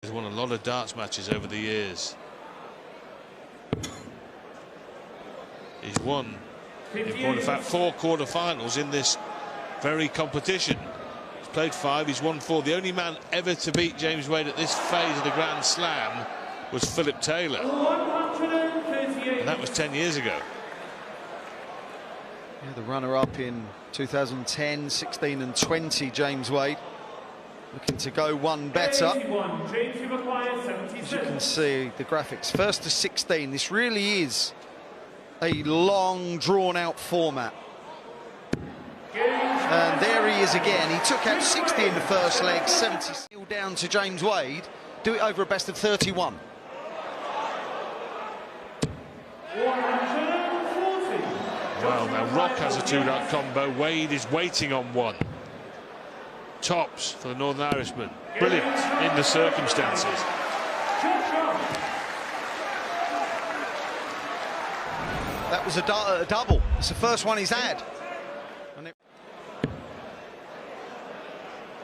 He's won a lot of darts matches over the years. He's won, in fact, 4 quarter-finals in this very competition. He's played 5, he's won 4. The only man ever to beat James Wade at this phase of the Grand Slam was Philip Taylor. And that was 10 years ago. Yeah, the runner-up in 2010, 16 and 20, James Wade. Looking to go one better. As you can see, the graphics, 1st to 16. This really is a long, drawn-out format. And there he is again. He took out 60 in the first leg, 70 still down to James Wade. Do it over a best of 31. Well, now Rock has a 2-dart combo. Wade is waiting on one. Tops for the Northern Irishman. Brilliant in the circumstances. That was a double. It's the first one he's had.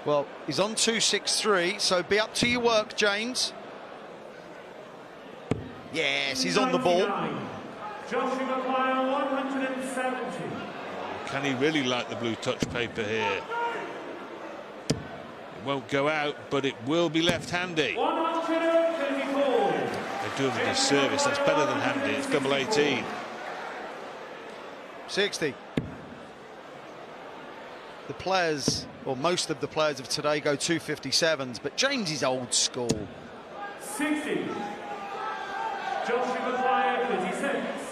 Well, he's on 2-6-3, so be up to your work, James. Yes, he's on the ball. Can he really like the blue touch paper here? It won't go out, but it will be left-handy. They do him a disservice. That's better than handy. It's double 18. 60. The players, or most of the players of today, go 257s, but James is old school. 60. Joshua McGuire, 56.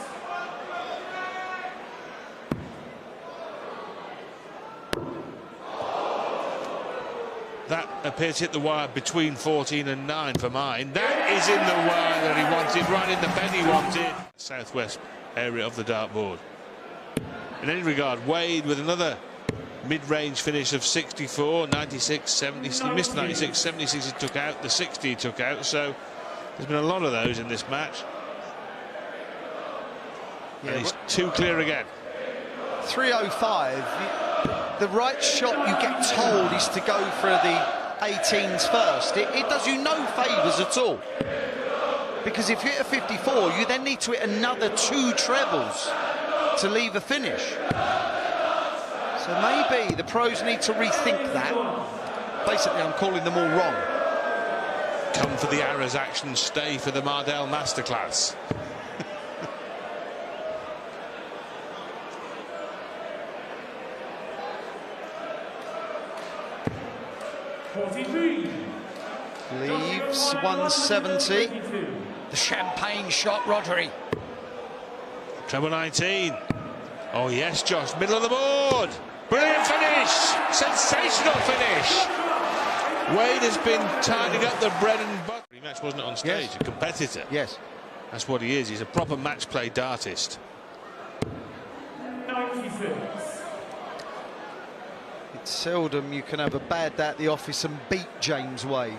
That appears to hit the wire between 14 and 9 for mine. That is in the wire that he wanted, right in the pen he wanted. Southwest area of the dartboard. In any regard, Wade with another mid-range finish of 64, 96, 70. He missed 96, 76 he took out, the 60 he took out, so there's been a lot of those in this match. Yeah, and he's too clear again. 305. The right shot you get told is to go for the 18s first. It does you no favours at all. Because if you hit a 54, you then need to hit another 2 trebles to leave a finish. So maybe the pros need to rethink that. Basically, I'm calling them all wrong. Come for the Arras action, stay for the Mardell masterclass. Leaves 170. The champagne shot, Rodri. Treble 19. Oh yes, Josh, middle of the board. Brilliant finish. Sensational finish. Wade has been tidying up the bread and butter. Match wasn't on stage, yes. A competitor. Yes. That's what he is. He's a proper match play dartist. 96. It's seldom you can have a bad day at the office and beat James Wade.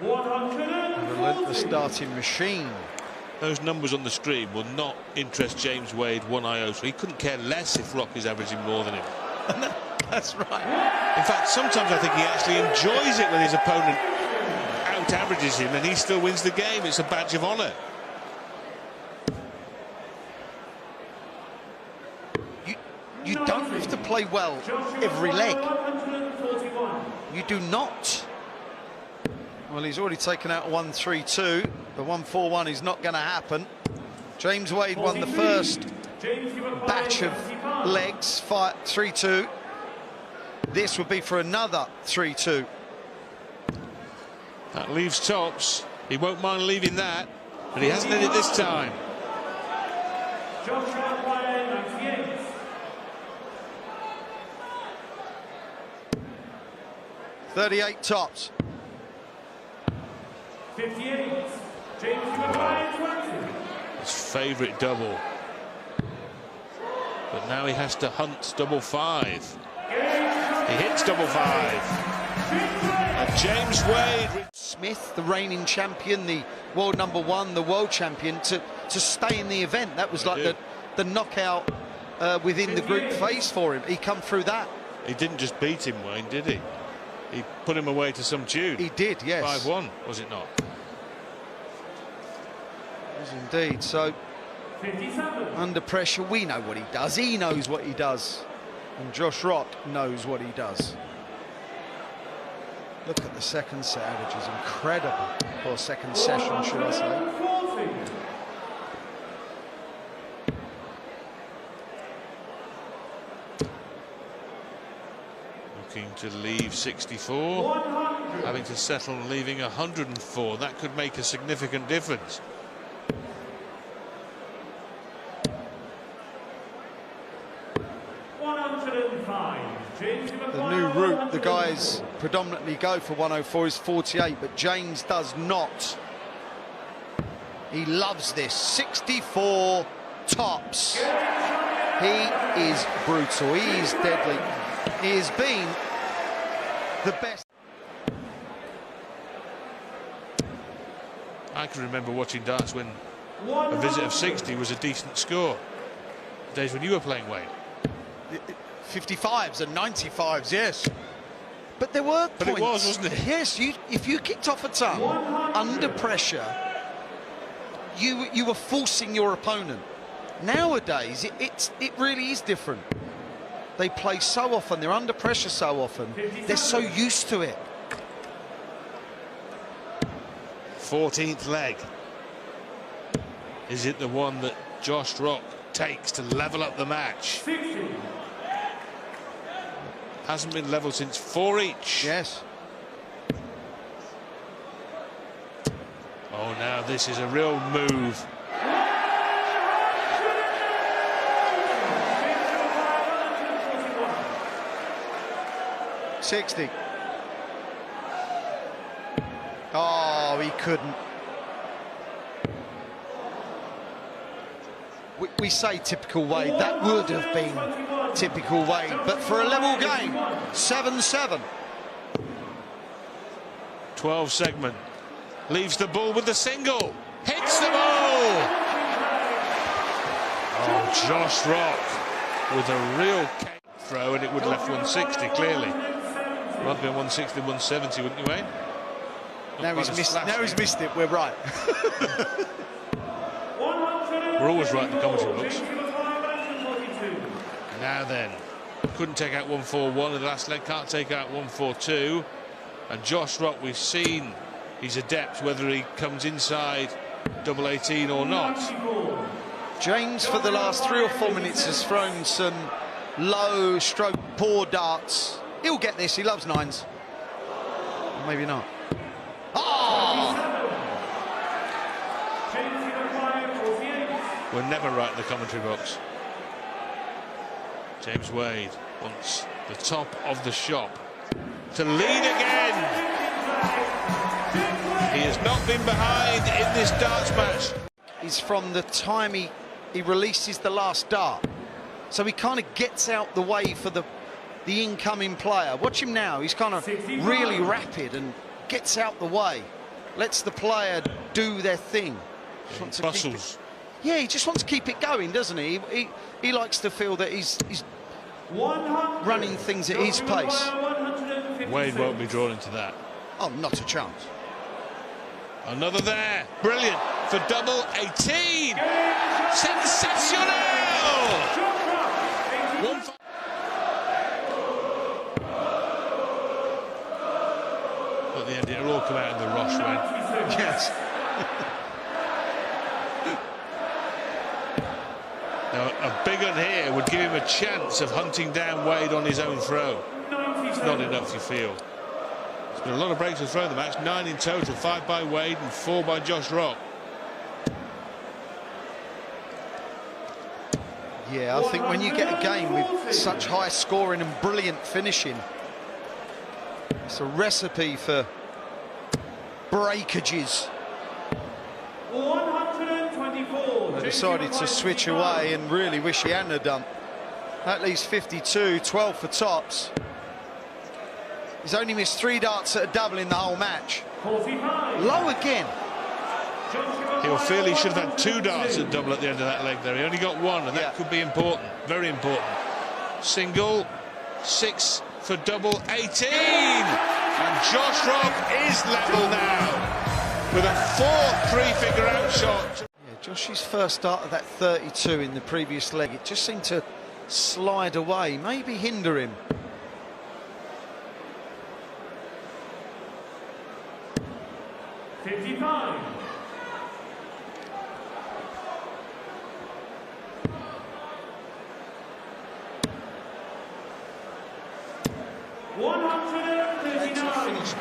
A relentless darting machine. Those numbers on the screen will not interest James Wade one iota. He couldn't care less if Rock is averaging more than him. That's right. In fact, sometimes I think he actually enjoys it when his opponent out-averages him and he still wins the game. It's a badge of honour. You don't have to play well every leg. You do not. Well, he's already taken out a 1-3-2. The 1-4-1 is not going to happen. James Wade won the first batch of legs, 3-2. This would be for another 3-2. That leaves tops. He won't mind leaving that, but he hasn't done it this time. 38 tops. 58. James McGuire, 20. His favourite double. But now he has to hunt double 5. He hits double 5. And James Wade. Smith, the reigning champion, the world #1, the world champion, to stay in the event. That was like the knockout within the group phase for him. He come through that. He didn't just beat him, Wayne, did he? He put him away to some tune. He did, yes. 5-1, was it not? Yes, indeed. So, 57. under pressure, we know what he does. He knows what he does. And Josh Rock knows what he does. Look at the second set averages. Incredible. Or second session, should I say. 140. Looking to leave 64. 100. Having to settle and leaving 104. That could make a significant difference. The new route the guys predominantly go for 104 is 48, but James does not. He loves this. 64 tops. He is brutal. He is deadly. He has been the best. I can remember watching darts when a visit of 60 was a decent score. The days when you were playing, Wayne. 55s and 95s, yes. But there were But points. it was, wasn't it? Yes, if you kicked off a tongue under pressure, you were forcing your opponent. Nowadays, it really is different. They play so often, they're under pressure so often, they're so used to it. 14th leg. Is it the one that Josh Rock takes to level up the match? 60. Hasn't been level since 4 each. Yes. Oh, now this is a real move. $60. Oh, he couldn't. We say typical Wade. That would have been typical Wade. But for a level game, 7-7. 12 segment. Leaves the ball with the single. Hits the ball. Oh, Josh Rock with a real cake throw, and it would have left 160, clearly. Rather than 160, 170, wouldn't you, Wayne? Now he's missed it. We're right. We're always right in the commentary books. Now then, couldn't take out 141 in the last leg, can't take out 142. And Josh Rock, we've seen he's adept whether he comes inside double 18 or not. James, for the last 3 or 4 minutes, has thrown some low stroke poor darts. He'll get this. He loves nines. Or maybe not. Oh! We're never right in the commentary box. James Wade wants the top of the shop to lead again. He has not been behind in this darts match. Is from the time he releases the last dart. So he kind of gets out the way for the incoming player. Watch him now. He's kind of really rapid and gets out the way. Lets the player do their thing. Bustles. Yeah, he just wants to keep it going, doesn't he? He likes to feel that he's running things at his pace. Wade won't be drawn into that. Oh, not a chance. Another there. Brilliant for double 18. Sensational! At the end, it'll all come out in the rush, Wayne. Yes. Now, a big one here would give him a chance of hunting down Wade on his own throw. It's not enough, you feel. There's been a lot of breaks to throw in the match, 9 in total, 5 by Wade and 4 by Josh Rock. Yeah, I think when you get a game with such high scoring and brilliant finishing, it's a recipe for breakages. 124. They decided to switch away and really wish he hadn't have done. That leaves 52, 12 for tops. He's only missed 3 darts at a double in the whole match. 45. Low again. He'll feel he should have had 2 darts at double at the end of that leg there. He only got 1, and that Yeah. could be important, very important. Single, 6 for double 18. And Josh Rock is level now with a fourth three-figure out shot. Yeah, Josh's first start of that 32 in the previous leg, it just seemed to slide away, maybe hinder him. $55. $139.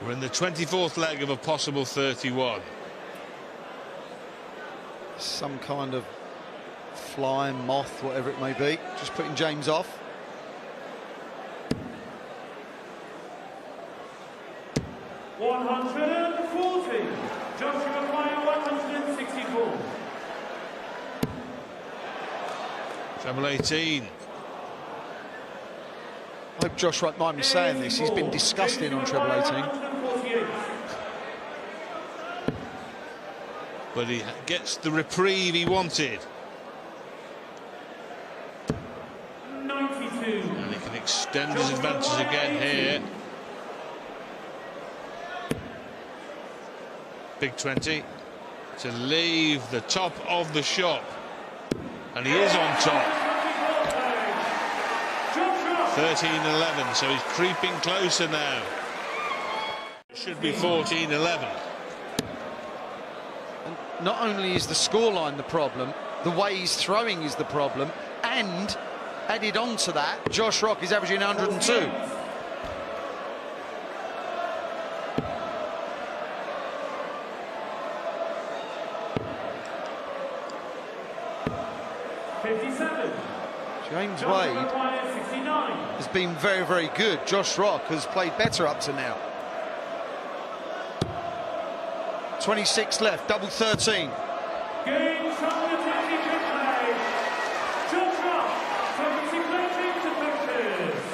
We're in the 24th leg of a possible 31. Some kind of flying moth, whatever it may be, just putting James off. $140. Joshua Maguire, 164. Treble 18. I hope Josh won't mind me saying this. He's been disgusting on treble 18. 148. But he gets the reprieve he wanted. 92. And he can extend his advantage again here. Big 20 to leave the top of the shop. And he is on top. 13-11, so he's creeping closer now. It should be 14-11. And not only is the scoreline the problem, the way he's throwing is the problem, and added on to that, Josh Rock is averaging 102. James Wade has been very, very good. Josh Rock has played better up to now. 26 left, double 13. Game from the 20 play. Josh Rock, 76 to pictures.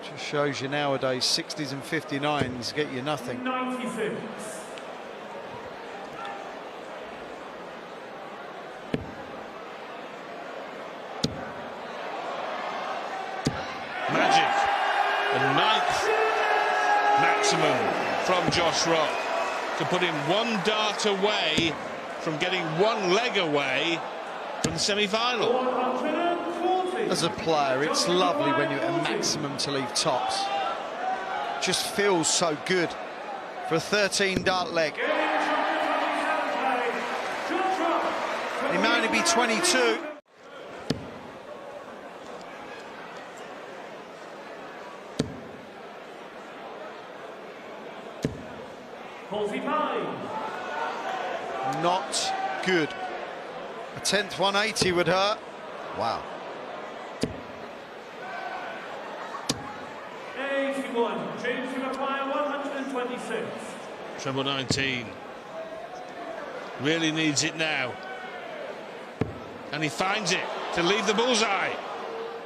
Just shows you nowadays 60s and 59s get you nothing. 96. Magic. The 9th maximum from Josh Rock to put him one dart away from getting one leg away from the semi-final. 140. As a player, it's lovely when you're at a maximum to leave tops. Just feels so good for a 13 dart leg. Game from the 27 play. Josh Rock. He may only be 22. Not good. A 10th 180 would hurt. Wow. 81. James Maguire, 126. Treble 19. Really needs it now. And he finds it to leave the bullseye.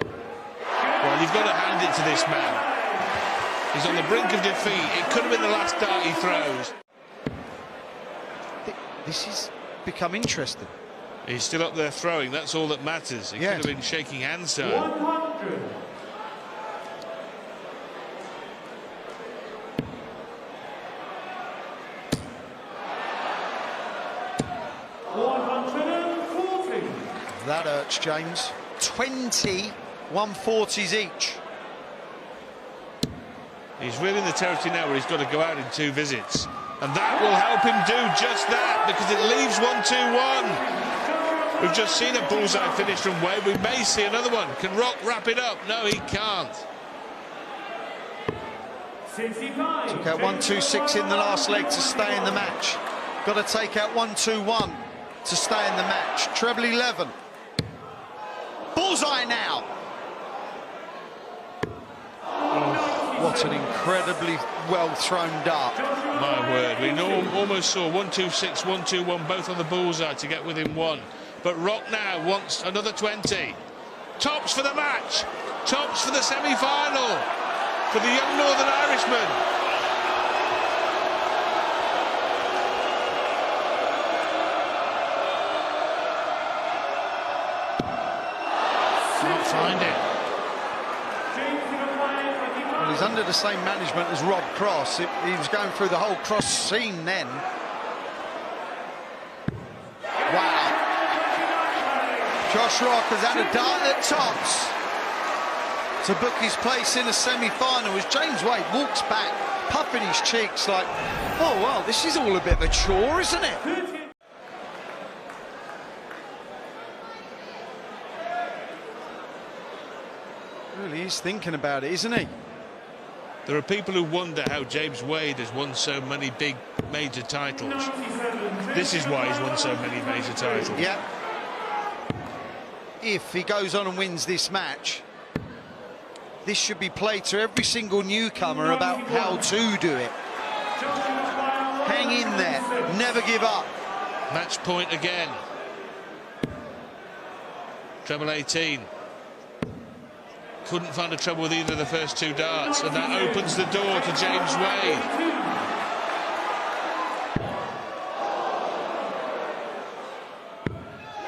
Well, you've got to hand it to this man. He's on the brink of defeat. It could have been the last dart he throws. This has become interesting. He's still up there throwing. That's all that matters. He Yes. could have been shaking hands to him. 100. That hurts, James. 20 140s each. He's really in the territory now where he's got to go out in 2 visits. And that will help him do just that, because it leaves 1-2-1. We've just seen a bullseye finish from Wade. We may see another one. Can Rock wrap it up? No, he can't. 65. Took out 1-2-6 in the last leg to stay in the match. Got to take out 1-2-1 to stay in the match. Treble 11. Bullseye now. What an incredibly well-thrown dart. My word, we almost saw 1-2-6, 1-2-1, both on the bullseye to get within 1. But Rock now wants another 20. Tops for the match. Tops for the semi-final. For the young Northern Irishman. Can't find it. Well, he's under the same management as Rob Cross. He was going through the whole Cross scene then. Wow. Josh Rock has had a dart at tops to book his place in the semi-final as James Wade walks back, puffing his cheeks like, oh, well, this is all a bit of a chore, isn't it? Really, he's thinking about it, isn't he? There are people who wonder how James Wade has won so many big major titles. This is why he's won so many major titles. Yeah. If he goes on and wins this match, this should be played to every single newcomer about how to do it. Hang in there, never give up. Match point again. Treble 18. Couldn't find a trouble with either of the first two darts, and that opens the door to James Wade.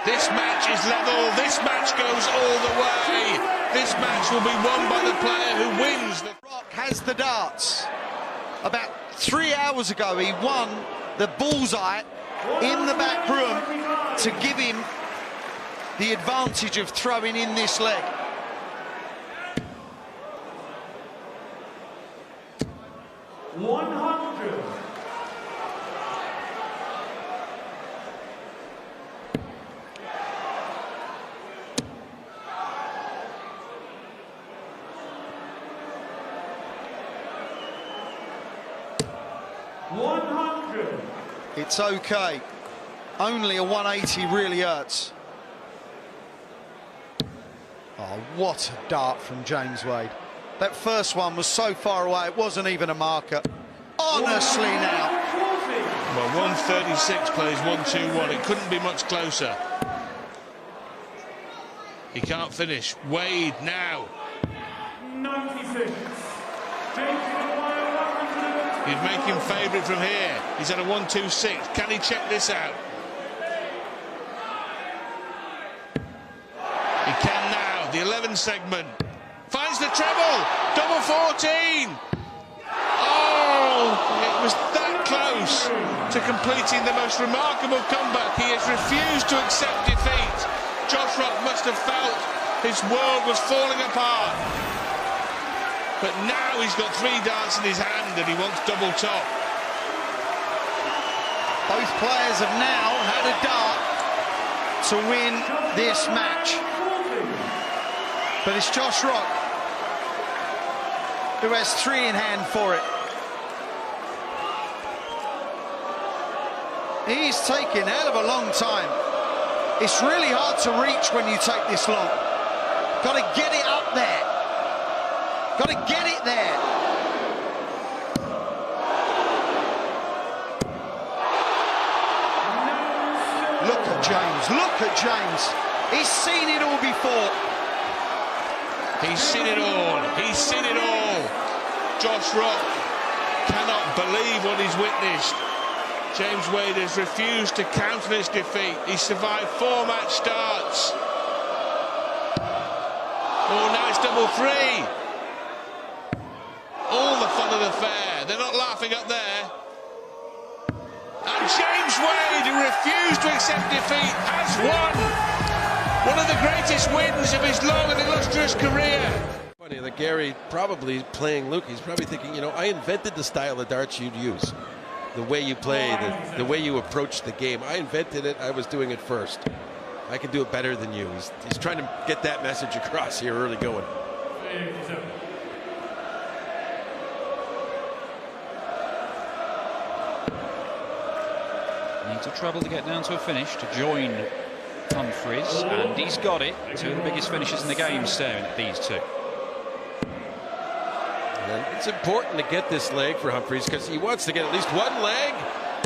This match is level. This match goes all the way. This match will be won by the player who wins. Rock has the darts. About 3 hours ago, he won the bullseye in the back room to give him the advantage of throwing in this leg. It's okay. Only a 180 really hurts. Oh, what a dart from James Wade. That first one was so far away, it wasn't even a marker. Honestly now. Well, 136 plays 1-2-1. It couldn't be much closer. He can't finish. Wade now. 96. You'd make him favourite from here. He's at a 1-2-6. Can he check this out? He can now. The 11 segment. Finds the treble. Double 14. Oh, it was that close to completing the most remarkable comeback. He has refused to accept defeat. Josh Rock must have felt his world was falling apart. But now he's got 3 darts in his hand and he wants double top. Both players have now had a dart to win this match. But it's Josh Rock who has 3 in hand for it. He's taken a hell of a long time. It's really hard to reach when you take this long. Got to get it up there. Got to get it there. Look at James. Look at James. He's seen it all before. He's seen it all. He's seen it all. Josh Rock cannot believe what he's witnessed. James Wade has refused to countenance defeat. He survived 4 match starts. Oh, now it's double 3. All the fun of the fair. They're not laughing up there. And James Wade, who refused to accept defeat, has won one of the greatest wins of his long and illustrious career. Funny that Gary probably playing Luke. He's probably thinking, you know, I invented the style of darts you'd use. The way you play, the way you approach the game. I invented it. I was doing it first. I can do it better than you. He's trying to get that message across here early going. Needs a treble to get down to a finish to join Humphries, and he's got it. 2 of the biggest finishers in the game staring at these two. And it's important to get this leg for Humphries because he wants to get at least 1 leg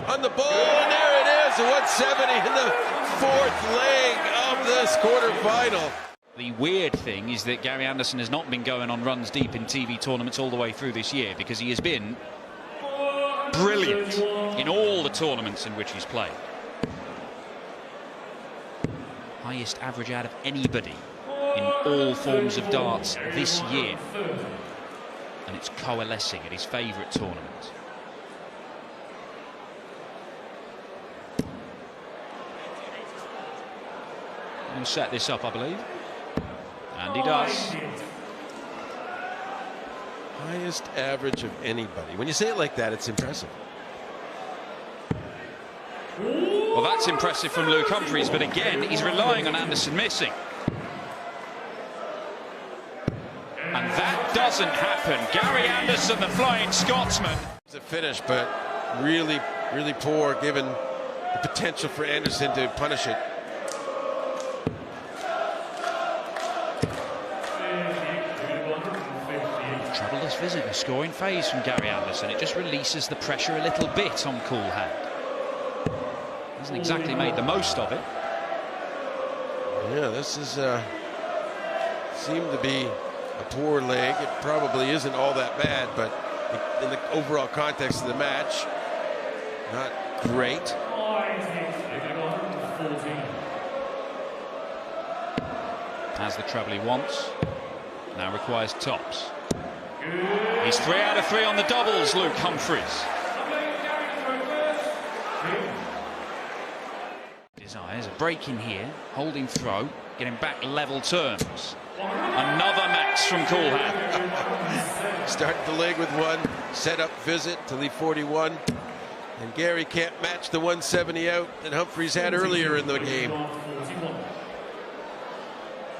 on the ball, and there it is, a 170 in the 4th leg of this quarterfinal. The weird thing is that Gary Anderson has not been going on runs deep in TV tournaments all the way through this year, because he has been brilliant in all the tournaments in which he's played. Highest average out of anybody in all forms of darts this year, and it's coalescing at his favourite tournament. He'll set this up, I believe, and he does. Highest average of anybody. When you say it like that, it's impressive. Well, that's impressive from Luke Humphries, but again, he's relying on Anderson missing. And that doesn't happen. Gary Anderson, the Flying Scotsman. It's a finish, but really, really poor given the potential for Anderson to punish it. Troubleless visit, a scoring phase from Gary Anderson. It just releases the pressure a little bit on Cool Hand. Hasn't exactly made the most of it. Yeah, this is seemed to be a poor leg. It probably isn't all that bad, but in the overall context of the match, not great. Has the treble he wants. Now requires tops. He's 3 out of 3 on the doubles, Luke Humphries. Desires a break in here, holding throw, getting back level terms. Another max from Cool Hand. Started the leg with one, set up visit to leave 41. And Gary can't match the 170 out that Humphries had earlier in the game.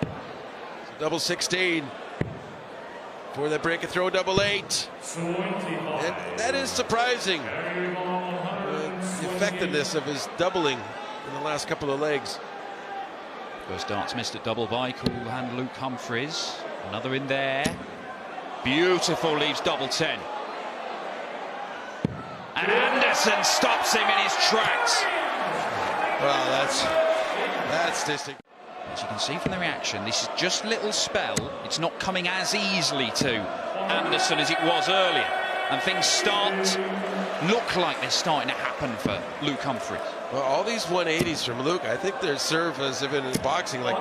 So double 16. For the break and throw double 8. And that is surprising. The effectiveness of his doubling in the last couple of legs. First darts missed at double by Cool Hand Luke Humphries. Another in there. Beautiful, leaves double 10. And Anderson stops him in his tracks. Well, that's statistic. As you can see from the reaction, this is just little spell. It's not coming as easily to Anderson as it was earlier. And things look like they're starting to happen for Luke Humphries. Well, all these 180s from Luke, I think they serve as if in boxing like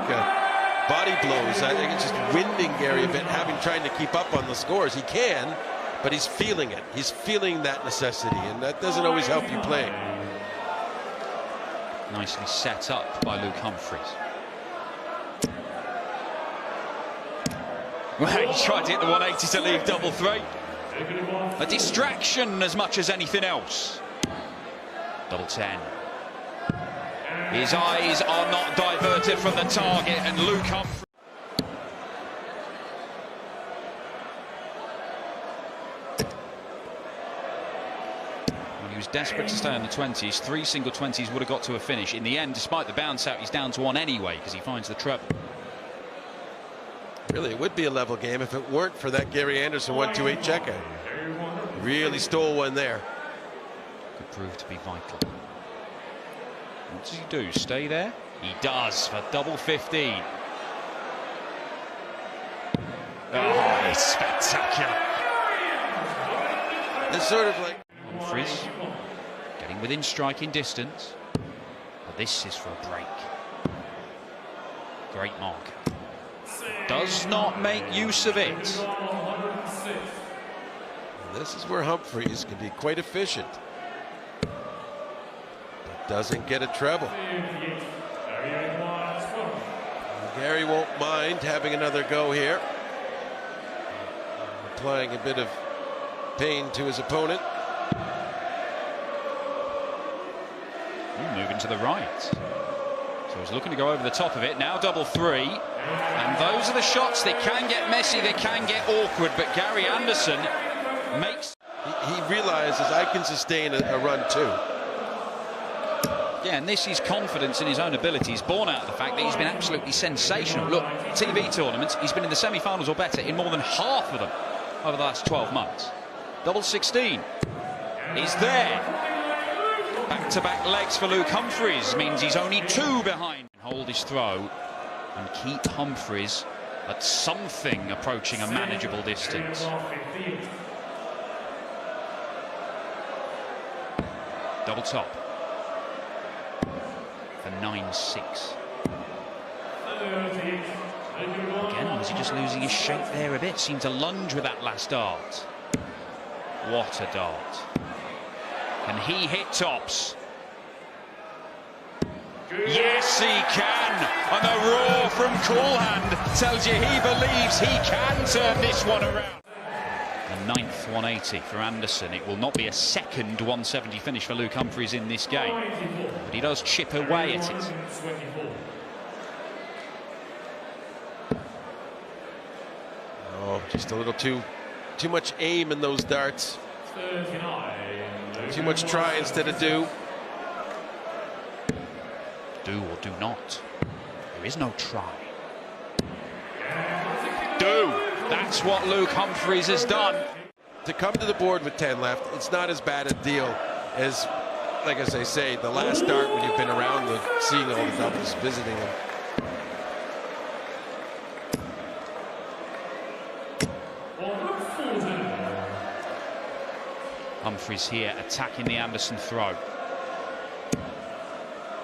body blows. I think it's just winding Gary a bit, trying to keep up on the scores. He can, but he's feeling it. He's feeling that necessity, and that doesn't always help you play. Nicely set up by Luke Humphries. Well, he tried to hit the 180 to leave double 3. A distraction as much as anything else. Double 10. His eyes are not diverted from the target, and Luke Humphries. When he was desperate to stay on the 20s, 3 single 20s would have got to a finish. In the end, despite the bounce out, he's down to 1 anyway because he finds the treble. Really, it would be a level game if it weren't for that Gary Anderson 1-2-8 checkout. Really stole one there. Could prove to be vital. What does he do? Stay there? He does for double 15. Oh, it's spectacular. It's sort of like Humphries getting within striking distance. But this is for a break. Great mark. Does not make use of it. this is where Humphries can be quite efficient. But doesn't get a treble. Gary won't mind having another go here. Applying a bit of pain to his opponent. Moving to the right. So he's looking to go over the top of it. Now double three. And those are the shots. They can get messy, they can get awkward, but Gary Anderson makes... He realizes I can sustain a run too. Yeah, and this is confidence in his own abilities, born out of the fact that he's been absolutely sensational. Look, TV tournaments, he's been in the semi-finals or better in more than half of them over the last 12 months. Double 16. He's there. Back-to-back legs for Luke Humphries means he's only 2 behind. Hold his throw and keep Humphries at something approaching a manageable distance. Double top for 9-6. Again, was he just losing his shape there a bit? Seemed to lunge with that last dart. What a dart. Can he hit tops? Yes, he can. And the roar from Coolhand tells you he believes he can turn this one around. The 9th 180 for Anderson. It will not be a second 170 finish for Luke Humphries in this game, but he does chip away at it. Oh, just a little too much aim in those darts. Too much try instead of do. Do or do not. There is no try. Do. That's what Luke Humphries has done. To come to the board with 10 left, it's not as bad a deal as, like as I say, the last dart when you've been around seeing all the doubles, visiting them. Humphries here attacking the Anderson throw.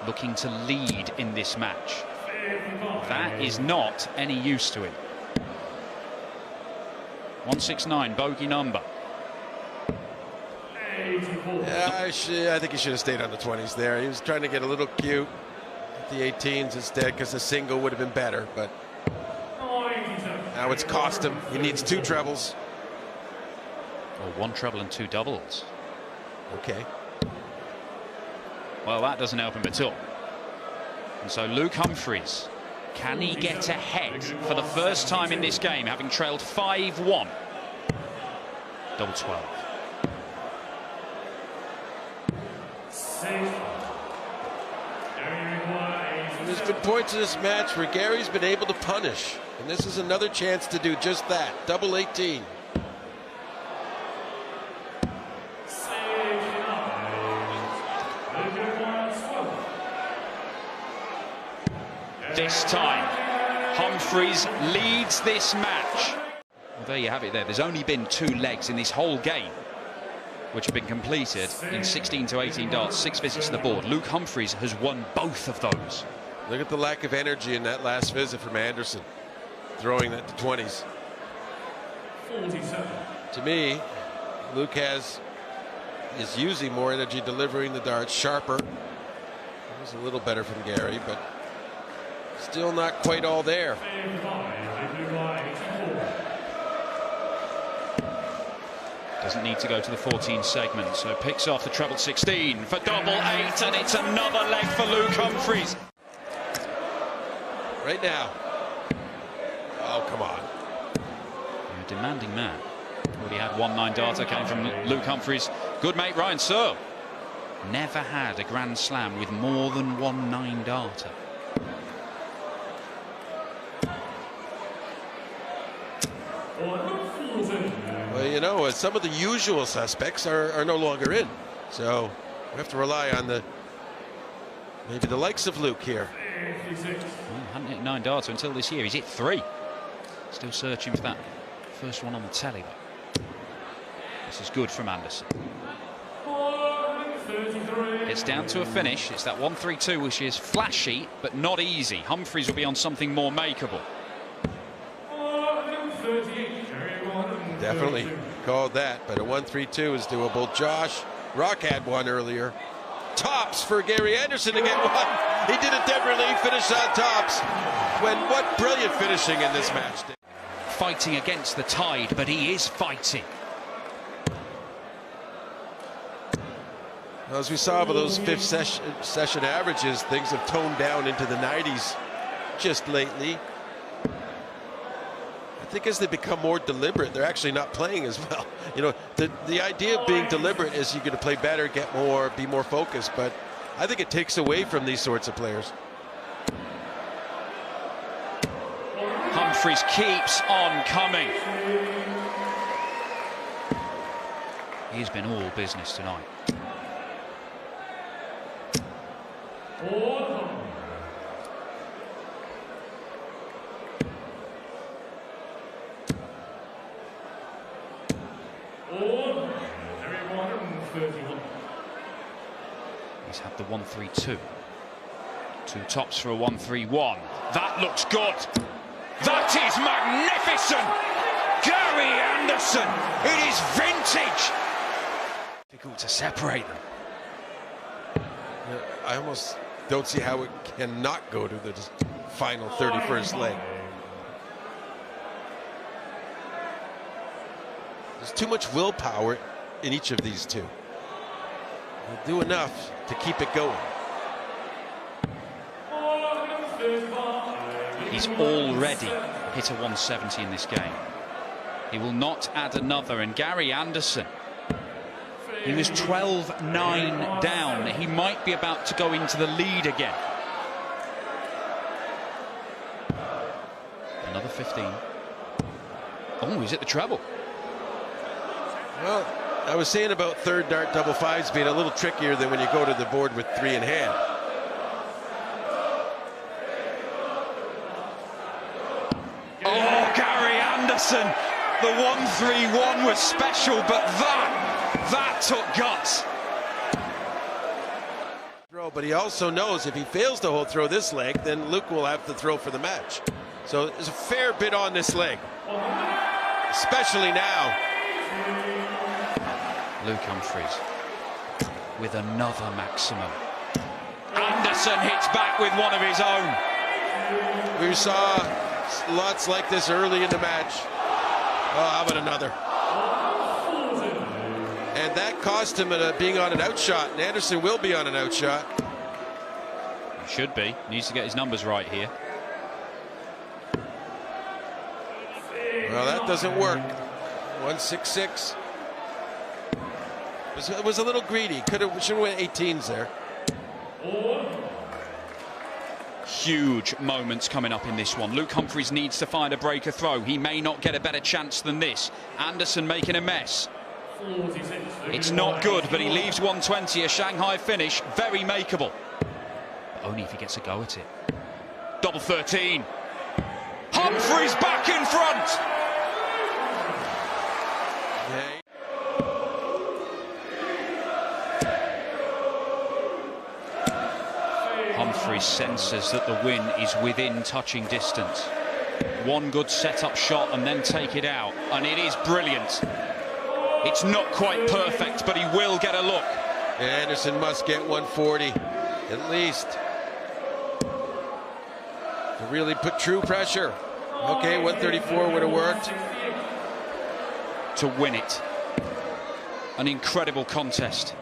Looking to lead in this match. That is not any use to him. 169, bogey number. Yeah, I think he should have stayed on the 20s there. He was trying to get a little cute at the 18s instead because the single would have been better, but now it's cost him. He needs 2 trebles. Or 1 treble and 2 doubles. Okay. Well, that doesn't help him at all. And so Luke Humphries, can he get ahead for the first time in this game, having trailed 5-1? Double 12. There's been points in this match where Gary's been able to punish, and this is another chance to do just that. Double 18. This time, Humphries leads this match. Well, there you have it there. There's only been 2 legs in this whole game, which have been completed in 16 to 18 darts, 6 visits to the board. Luke Humphries has won both of those. Look at the lack of energy in that last visit from Anderson, throwing that to 20s. 47. To me, Luke is using more energy delivering the darts, sharper. It was a little better from Gary, but still not quite all there. Doesn't need to go to the 14 segment, so picks off the treble 16 for double 8, and it's another leg for Luke Humphries. Right now. Oh, come on. A demanding man. Already had 1-9 darter, came from Luke Humphries. Good mate Ryan Searle. Never had a Grand Slam with more than 1-9 darter. Well, you know, some of the usual suspects are no longer in. So we have to rely on maybe the likes of Luke here. Hadn't hit 9 darter until this year. He's hit 3. Still searching for that first one on the telly. This is good from Anderson. It's down to a finish. It's that 1-3-2, which is flashy but not easy. Humphries will be on something more makeable. Definitely called that, but a 1-3-2 is doable. Josh Rock had one earlier. Tops for Gary Anderson to get one. He did it differently, finished on tops. What brilliant finishing in this match. Fighting against the tide, but he is fighting. As we saw with those 5th session averages, things have toned down into the 90s just lately. I think as they become more deliberate, they're actually not playing as well. You know, the idea of being deliberate is you're going to play better, get more, be more focused, but I think it takes away from these sorts of players. Humphries keeps on coming. He's been all business tonight. He's had the 1-3-2. 2 tops for a 1-3-1. That looks good. That is magnificent! Gary Anderson, it is vintage! Difficult to separate them. I almost don't see how it cannot go to the final 31st leg. There's too much willpower in each of these two. They'll do enough to keep it going. He's already hit a 170 in this game. He will not add another, and Gary Anderson, he was 12-9 down. He might be about to go into the lead again. Another 15. Oh, he's at the treble. Well, I was saying about third dart double fives being a little trickier than when you go to the board with 3 in hand. Oh, Gary Anderson, the 1-3-1 was special, but that took guts. But he also knows if he fails to hold throw this leg, then Luke will have to throw for the match. So there's a fair bit on this leg, especially now. Luke Humphries with another maximum. Anderson hits back with one of his own. We saw lots like this early in the match. Oh, how about another? And that cost him being on an outshot, and Anderson will be on an outshot. He should be. Needs to get his numbers right here. Well, that doesn't work. 166. It was a little greedy. Should have went 18s there. Huge moments coming up in this one. Luke Humphries needs to find a breaker throw. He may not get a better chance than this. Anderson making a mess. It's not good, but he leaves 120, a Shanghai finish, very makeable. But only if he gets a go at it. Double 13. Humphries back in front. Humphries senses that the win is within touching distance. One good set-up shot and then take it out, and it is brilliant. It's not quite perfect, but he will get a look. Anderson must get 140 at least to really put true pressure. Okay, 134 would have worked. To win it. An incredible contest.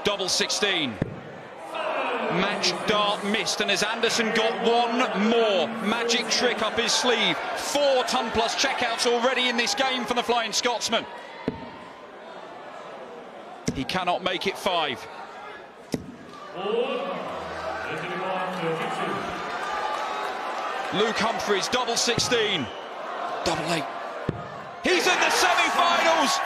Double 16. Match dart missed, and as Anderson got one more magic trick up his sleeve. 4 ton-plus checkouts already in this game for the Flying Scotsman. He cannot make it 5. Luke Humphries, double 16. Double 8. He's in the semi-finals.